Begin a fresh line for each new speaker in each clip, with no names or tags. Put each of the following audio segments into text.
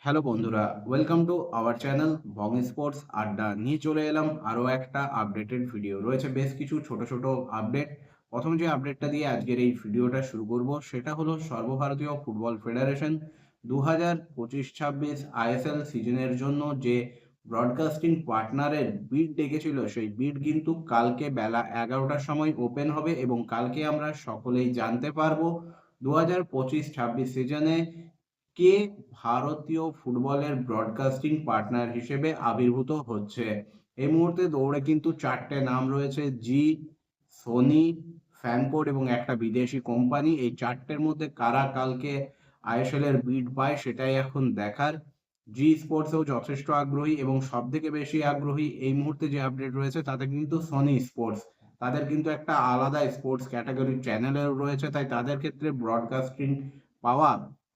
Hello বন্ধুরা, welcome to our channel Bong sports আড্ডা। নিয়ে চলে এলাম আরও একটা আপডেটেড ভিডিও। রয়েছে বেশ কিছু ছোট ছোট আপডেট। প্রথম যে আপডেটটা দিয়ে আজকের এই ভিডিওটা শুরু করব সেটা হলো সর্বভারতীয় ফুটবল ফেডারেশন 2025-26 আইএসএল সিজনের জন্য যে ব্রডকাস্টিং পার্টনারের বিড ডেকেছিল, সেই বিড কিন্তু কালকে বেলা 11টার সময় ওপেন হবে এবং কালকে আমরা সকলেই জানতে পারবো 2025-26 সিজনে কে ভারতীয় ফুটবলের ব্রডকাস্টিং পার্টনার হিসেবে আবির্ভূত হচ্ছে। এই মুহূর্তে দৌড়ে কিন্তু চারটে নাম রয়েছে: জি, সোনি, ফ্যানকোড এবং একটা বিদেশি কোম্পানি। এই চারটের মধ্যে কারা কালকে আইএসএল এর বিড পায় সেটাই এখন দেখার। জি স্পোর্টসেও যথেষ্ট আগ্রহী এবং সব থেকে বেশি আগ্রহী এই মুহূর্তে যে আপডেট রয়েছে তাতে কিন্তু সোনি স্পোর্টস। তাদের কিন্তু একটা আলাদা স্পোর্টস ক্যাটাগরি চ্যানেলের রয়েছে, তাই তাদের ক্ষেত্রে ব্রডকাস্টিং পাওয়া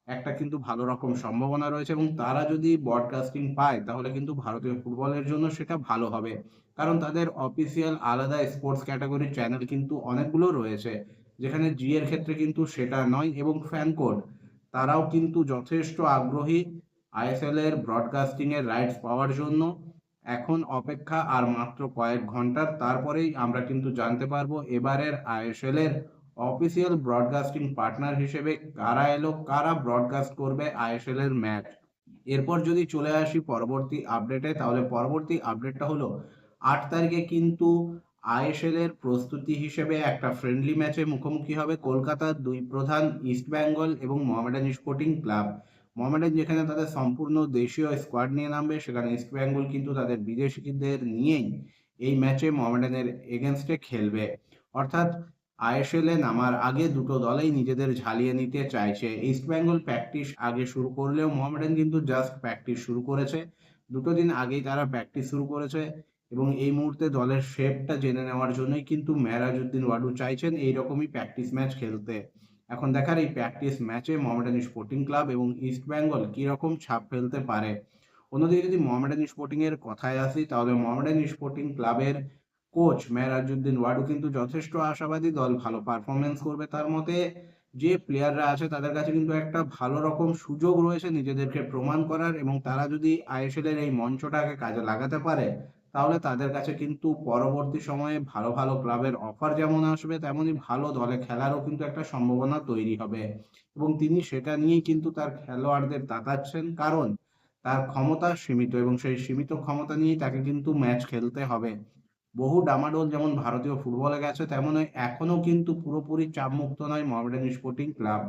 একটা কিন্তু ভালো রকম সম্ভাবনা রয়েছে এবং তারা যদি ব্রডকাস্টিং পায় তাহলে কিন্তু ভারতীয় ফুটবলের জন্য সেটা ভালো হবে। কারণ তাদের অফিসিয়াল আলাদা স্পোর্টস ক্যাটাগরির চ্যানেল কিন্তু অনেকগুলো রয়েছে, যেখানে জি এর ক্ষেত্রে কিন্তু সেটা নয়। এবং ফ্যানকোড তারাও কিন্তু যথেষ্ট আগ্রহী আইএসএল এর ব্রডকাস্টিং এর রাইটস পাওয়ার জন্য। এখন অপেক্ষা আর মাত্র কয়েক ঘন্টার, তারপরেই আমরা কিন্তু জানতে পারবো এবারের আইএসএল এর অফিসিয়াল ব্রডকাস্টিং পার্টনার হিসেবে কারা এলো, কারা ব্রডকাস্ট করবে আইএসএল এর ম্যাচ। এরপর যদি চলে আসি পরবর্তী আপডেটে, তাহলে পরবর্তী আপডেটটা হলো 8 তারিখে কিন্তু আইএসএল এর প্রস্তুতি হিসেবে একটা ফ্রেন্ডলি ম্যাচে মুখোমুখি হবে কলকাতার দুই প্রধান, ইস্ট বেঙ্গল এবং মোহামেডান স্পোর্টিং ক্লাব। মোহামেডান যেখানে তাদের সম্পূর্ণ দেশীয় স্কোয়াড নিয়ে নামবে, সেখানে ইস্ট বেঙ্গল কিন্তু তাদের বিদেশিদের নিয়েই এই ম্যাচে মোহামেডানের এগেনস্টে খেলবে। অর্থাৎ আইএসএল এ নামার আগে দুটো দলেই নিজেদের ঝালিয়ে নিতে চাইছে। ইস্ট বেঙ্গল প্র্যাকটিস আগে শুরু করলেও মোহামেডান কিন্তু জাস্ট প্র্যাকটিস শুরু করেছে, দুটো দিন আগেই তারা প্র্যাকটিস শুরু করেছে। এবং এই মুহূর্তে দলের শেপটা জেনে নেওয়ার জন্যই কিন্তু মেরাজউদ্দিন ওয়াডু চাইছেন এইরকমই প্র্যাকটিস ম্যাচ খেলতে। এখন দেখার এই প্র্যাকটিস ম্যাচে মোহামেডান স্পোর্টিং ক্লাব এবং ইস্ট বেঙ্গল কীরকম ছাপ ফেলতে পারে। অন্যদিকে যদি মোহামেডান স্পোর্টিং এর কথায় আসি, তাহলে মোহামেডান স্পোর্টিং ক্লাবের কোচ মেরাজউদ্দিন ওয়াডু কিন্তু যথেষ্ট আশাবাদী দল ভালো পারফরমেন্স করবে। তার মতে যে প্লেয়াররা আছে তাদের কাছে কিন্তু একটা ভালো রকম সুযোগ রয়েছে নিজেদেরকে প্রমাণ করার, এবং তারা যদি আইএসএল এর এই মঞ্চটাকে কাজে লাগাতে পারে তাহলে তাদের কাছে কিন্তু পরবর্তী সময়ে ভালো ভালো ক্লাবের অফার যেমন আসবে, তেমনি ভালো দলে খেলারও কিন্তু একটা সম্ভাবনা তৈরি হবে। এবং তিনি সেটা নিয়েই কিন্তু তার খেলোয়াড়দের তাতাচ্ছেন, কারণ তার ক্ষমতা সীমিত এবং সেই সীমিত ক্ষমতা নিয়েই তাকে কিন্তু ম্যাচ খেলতে হবে। বহু ডামাডোল যেমন ভারতীয় ফুটবলে গেছে, তেমনই এখনো কিন্তু পুরোপুরি চাপমুক্ত নয় মোহামেডান স্পোর্টিং ক্লাব।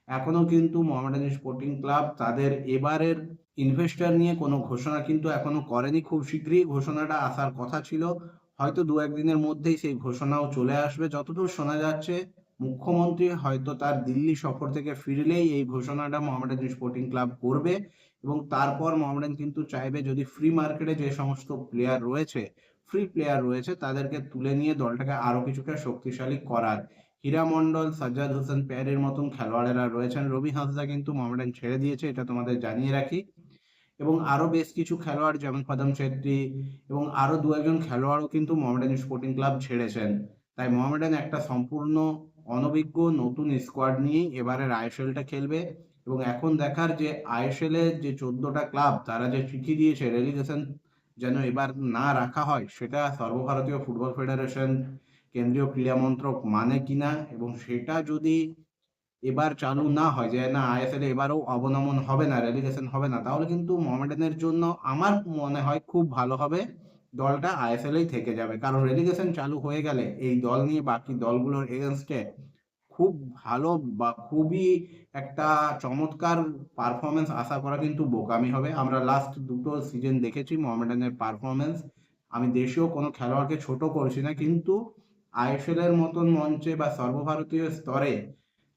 এখনো কিন্তু মোহামেডান স্পোর্টিং ক্লাব তাদের এবারের ইনভেস্টর নিয়ে কোনো ঘোষণা কিন্তু এখনো করেনি। খুব শীঘ্রই ঘোষণাটা আসার কথা ছিল, হয়তো দু একদিনের মধ্যেই সেই ঘোষণাও চলে আসবে। যতদূর শোনা যাচ্ছে মুখ্যমন্ত্রী হয়তো তার দিল্লি সফর থেকে ফিরলেই এই ঘোষণাটা মোহামেডান স্পোর্টিং ক্লাব করবে। এবং তারপর মোহামেডান কিন্তু চাইবে যদি ফ্রি মার্কেটে যে সমস্ত প্লেয়ার রয়েছে, ফ্রি প্লেয়ার রয়েছে, তাদেরকে তুলে নিয়ে দলটাকে আরো কিছুটা শক্তিশালী করার। হীরা মন্ডল, সাজ্জাদ হোসেন পেয়ারের মতন খেলোয়াড়েরা রয়েছেন। রবি হাঁসদা কিন্তু মোহামেডান ছেড়ে দিয়েছে, এটা তোমাদের জানিয়ে রাখি। এবং আরো বেশ কিছু খেলোয়াড় যেমন পদম ছেত্রী এবং আরো দু একজন খেলোয়াড়ও কিন্তু মোহামেডান স্পোর্টিং ক্লাব ছেড়েছেন। তাই মোহামেডান একটা সম্পূর্ণ অনভিজ্ঞ নতুন স্কোয়াড নিয়েই এবারের আইএসএলটা খেলবে। এবং এখন দেখার যে আইএসএল এর যে 14টা ক্লাব তারা যে চিঠি দিয়েছে রেলিগেশন যেন এবার না রাখা হয়, সেটা সর্বভারতীয় ফুটবল ফেডারেশন, কেন্দ্রীয় ক্রীড়া মন্ত্রক মানে কিনা, এবং সেটা যদি এবার চালু না হয় যে না আইএসএল এবারও অবনমন হবে না, রেলিগেশন হবে না, তাহলে কিন্তু মোহামেডানের জন্য আমার মনে হয় খুব ভালো হবে, দলটা আইএসএল এই থেকে যাবে। কারণ রেলিগেশন চালু হয়ে গেলে এই দল নিয়ে বাকি দলগুলোর এগেনস্টে খুব ভালো বা খুবই একটা চমৎকার পারফরমেন্স আশা করা কিন্তু বোকামি হবে। আমরা লাস্ট দুটো সিজন দেখেছি মোহামেডানের পারফরমেন্স। আমি দেশীয় কোনো খেলোয়াড়কে ছোট করছি না, কিন্তু আইএসএল এর মতন মঞ্চে বা সর্বভারতীয় স্তরে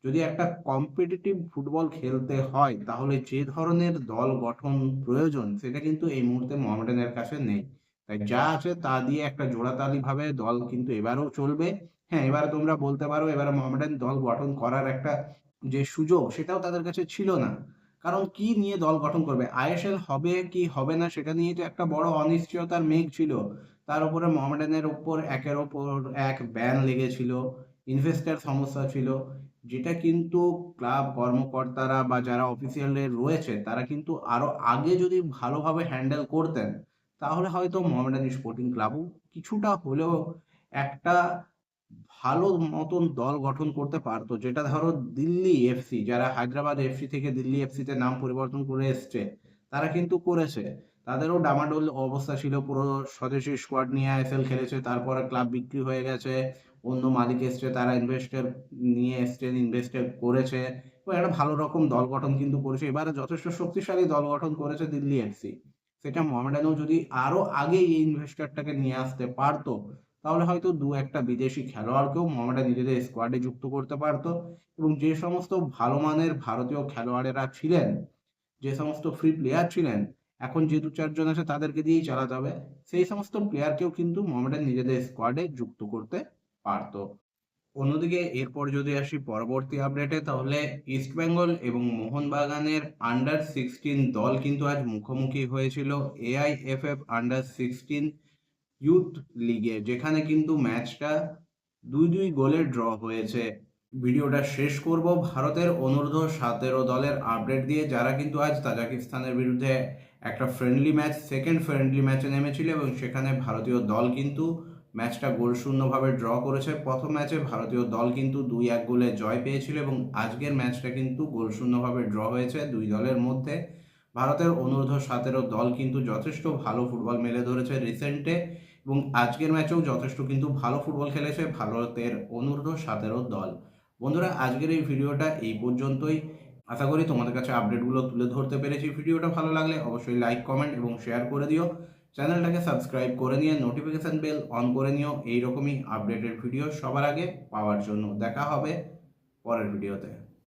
যদি একটা কম্পিটিটিভ ফুটবল খেলতে হয় তাহলে যে ধরনের দল গঠন প্রয়োজন সেটা কিন্তু এই মুহূর্তে মোহামেডানের কাছে নেই। তাই যা আছে তা দিয়ে একটা জোড়াতালি ভাবে দল কিন্তু এবারেও চলবে। হ্যাঁ, এবার তোমরা বলতে পারো এবারে মোহামেডান দল গঠন করার একটা যে সুযোগ সেটাও তাদের কাছে ছিল না। কারণ কি নিয়ে দল গঠন করবে, আইএসএল হবে কি হবে না সেটা নিয়ে তো একটা বড় অনিশ্চয়তার মেঘ ছিল। তার উপরে মোহামেডানের উপর একের ওপর এক ব্যান লেগেছিল, ইনভেস্টার সমস্যা ছিল। যেটা কিন্তু ক্লাব কর্মকর্তারা বা যারা অফিসিয়ালরা রয়েছে তারা কিন্তু আরো আগে যদি ভালোভাবে হ্যান্ডেল করতেন, তাহলে হয়তো মোহামেডান স্পোর্টিং ক্লাবও কিছুটা হলেও একটা ভালো মতন দল গঠন করতে পারতো। যেটা ধরো দিল্লি এফসি, যারা হায়দ্রাবাদ এফসি থেকে দিল্লি এফসি তে নাম পরিবর্তন করে এসছে, তারা কিন্তু করেছে। তাদেরও ডামাডোল অবস্থা ছিল, পুরো স্বদেশী স্কোয়াড নিয়ে আইএসএল খেলেছে, তারপরে ক্লাব বিক্রি হয়ে গেছে, অন্য মালিক এসছে, তারা ইনভেস্টর নিয়ে এসছেন, ইনভেস্টর করেছে এবং একটা ভালো রকম দল গঠন কিন্তু করেছে। এবারে যথেষ্ট শক্তিশালী দল গঠন করেছে দিল্লি এফসি। সেটা মোহামেডানও যদি আরো আগে এই ইনভেস্টরটাকে নিয়ে আসতে পারতো, তাহলে হয়তো দু একটা বিদেশি খেলোয়াড়কেও মোহামেডান নিজেদের স্কোয়াডে যুক্ত করতে পারতো এবং যে সমস্ত ভালো মানের ভারতীয় খেলোয়াড়েরা ছিলেন, যে সমস্ত ফ্রি প্লেয়ার ছিলেন, এখন যে দু চারজন আছে তাদেরকে দিয়েই চালাতে হবে, সেই সমস্ত প্লেয়ারকেও কিন্তু মোহামেডান নিজেদের স্কোয়াডে যুক্ত করতে পারতো। অন্যদিকে এরপর যদি আসি পরবর্তী আপডেটে, তাহলে ইস্টবেঙ্গল এবং মোহনবাগানের আন্ডার 16 দল কিন্তু আজ মুখোমুখি হয়েছিল এআইএফএফ আন্ডার 16 ইউথ লিগে, যেখানে কিন্তু ম্যাচটা 2-2 গোলে ড্র হয়েছে। ভিডিওটা শেষ করব ভারতের অনূর্ধ্ব 17 দলের আপডেট দিয়ে, যারা কিন্তু আজ তাজিকিস্তানের বিরুদ্ধে একটা ফ্রেন্ডলি ম্যাচ, সেকেন্ড ফ্রেন্ডলি ম্যাচে নেমেছিল এবং সেখানে ভারতীয় দল কিন্তু ম্যাচটা গোলশূন্যভাবে ড্র করেছে। প্রথম ম্যাচে ভারতীয় দল কিন্তু 2-1 গোলে জয় পেয়েছিল এবং আজকের ম্যাচটা কিন্তু গোলশূন্যভাবে ড্র হয়েছে দুই দলের মধ্যে। ভারতের অনূর্ধ্ব 17 দল কিন্তু যথেষ্ট ভালো ফুটবল মেলে ধরেছে রিসেন্টে এবং আজকের ম্যাচেও যথেষ্ট কিন্তু ভালো ফুটবল খেলেছে ভারতের অনূর্ধ্ব 17 দল। বন্ধুরা, আজকের এই ভিডিওটা এই পর্যন্তই। আশা করি তোমাদের কাছে আপডেটগুলো তুলে ধরতে পেরেছি। ভিডিওটা ভালো লাগলে অবশ্যই লাইক, কমেন্ট এবং শেয়ার করে দিও। চ্যানেলটাকে সাবস্ক্রাইব করে নিয়ে নোটিফিকেশন বেল অন করে নিও এইরকমই আপডেটেড ভিডিও সবার আগে পাওয়ার জন্য। দেখা হবে পরের ভিডিওতে।